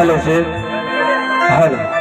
ચાલે છે હાલ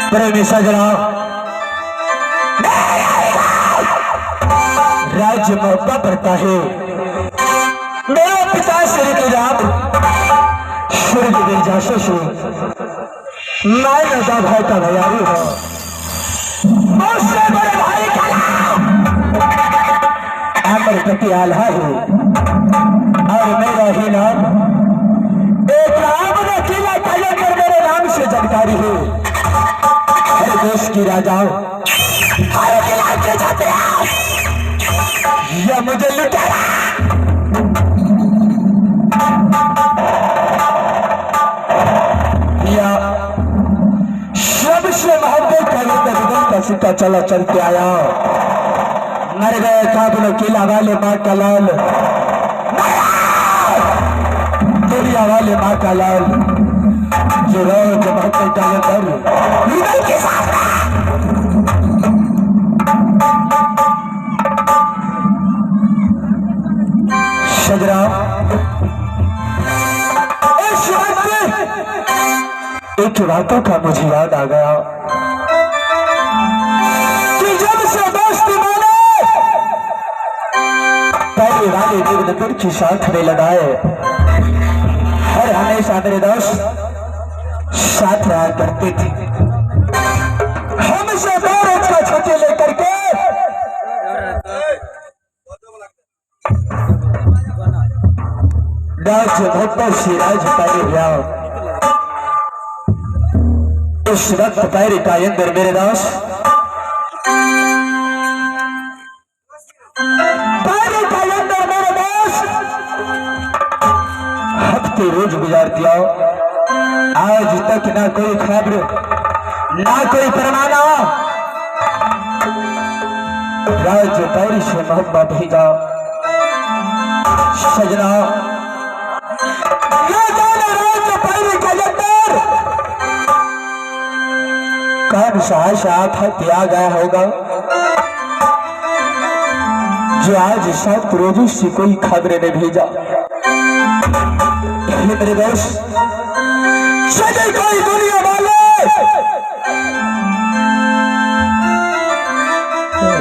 प्रेमी सजना राज्य मौका पड़ता है। मेरा पिता श्री की राम सूर्य विरजाशु से मैं नदा भाई का भैयारी हो। उससे बड़े भाई का नाम अमर पति आल्हा है और मेरा ही नाम एक राम ने किला खड़ा कर मेरे नाम से जानकारी है। हर देश की राजाओं हर किला के जाते या मुझे लुटेरा या सबसे मोहब्बत का सिक्का चला चलते आया। मर गए काबुल किला वाले माँ का लाल, दुनिया वाले माँ का लाल जो रोज मोहब्बत का अंदर के साथ सजरा इस वक्त एक बातों का मुझे याद आ गया कि जब से दोस्ती माने पहले वाले देवनगर की साथ में लगाए और हमेशा मेरे दोस्त साथ रहा करते थे। हमसे दो रोज का छुट्टी लेकर के राज भक्त सिराज पैर उस वक्त पैर का अंदर मेरे दास पैर का अंदर मेरे दास हफ्ते रोज गुजार दिया। आज तक ना कोई खबर ना कोई परमाना राज पैर से मोहब्बत भेजा। सजना कौन सा साथ किया गया होगा जो आज सात रोजों से कोई खबर ने भेजा। मेरे दोस्त सभी कोई दुनिया वाले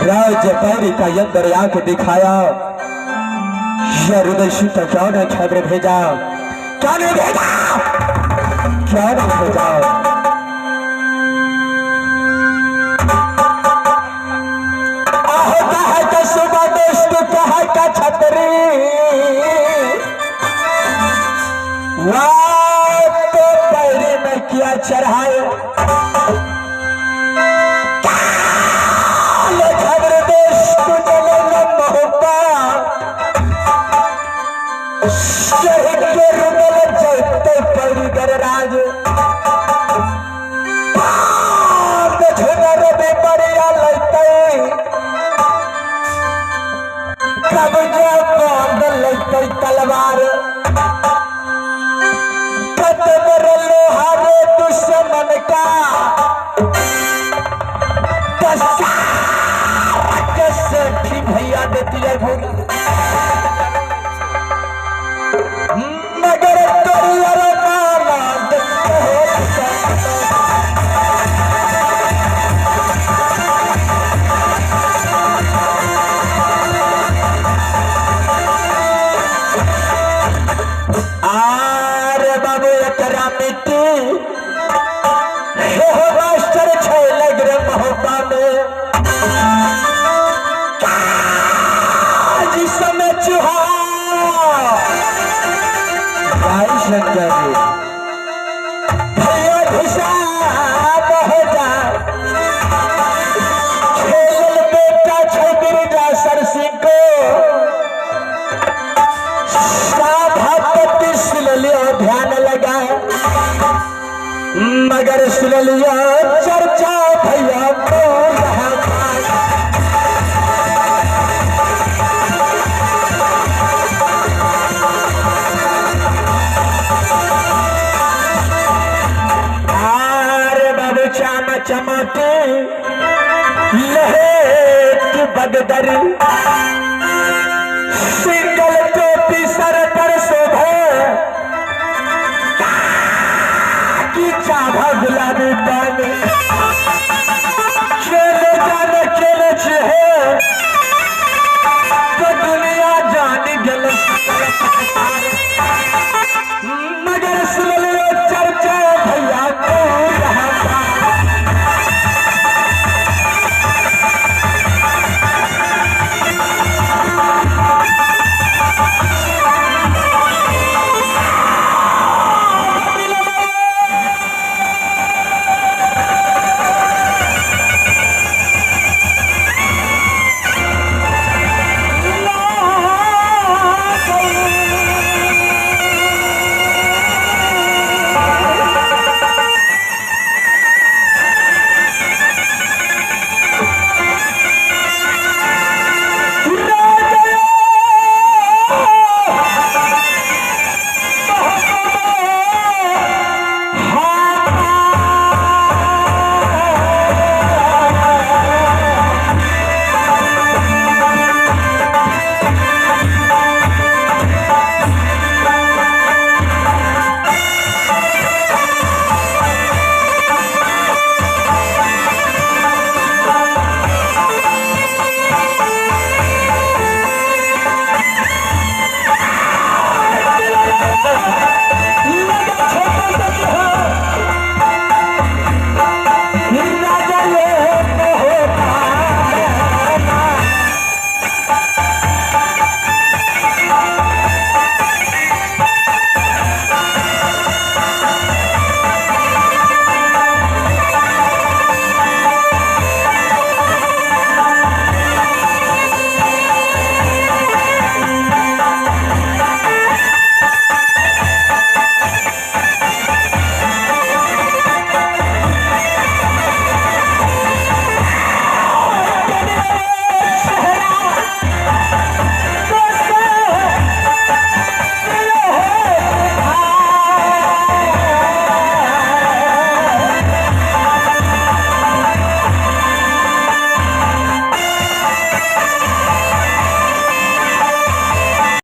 राज पैरी का अंदर आके दिखाया हृदय सीता क्या ने खबर भेजा, क्या नहीं भेजा, क्या नहीं भेजा। कहा का सुबह दोस्त कहा का छतरी तो पैरे में किया चढ़ाए खबर दोस्त शहीद के रुदल जैते परिगर राज झुनर भी बढ़िया लगते कब्जा बांध लगते तलवार कतबर लोहारे दुश्मन का कैसे भैया देती है भूल मगर आरे बाबू एकरा मिट्टी हो मास्टर छे लग रे मोहब्बा में जिस समय चुहा भैया घुसा हो जा खेल बेटा छे बिरजा सर सिंह को साधापति सुन लियो ध्यान लगा मगर सुन लियो चर्चा भैया को चमाटे लहे बगदर सिंगल टोपी सर पर शोभे की चाभा गुलाबी पानी सुन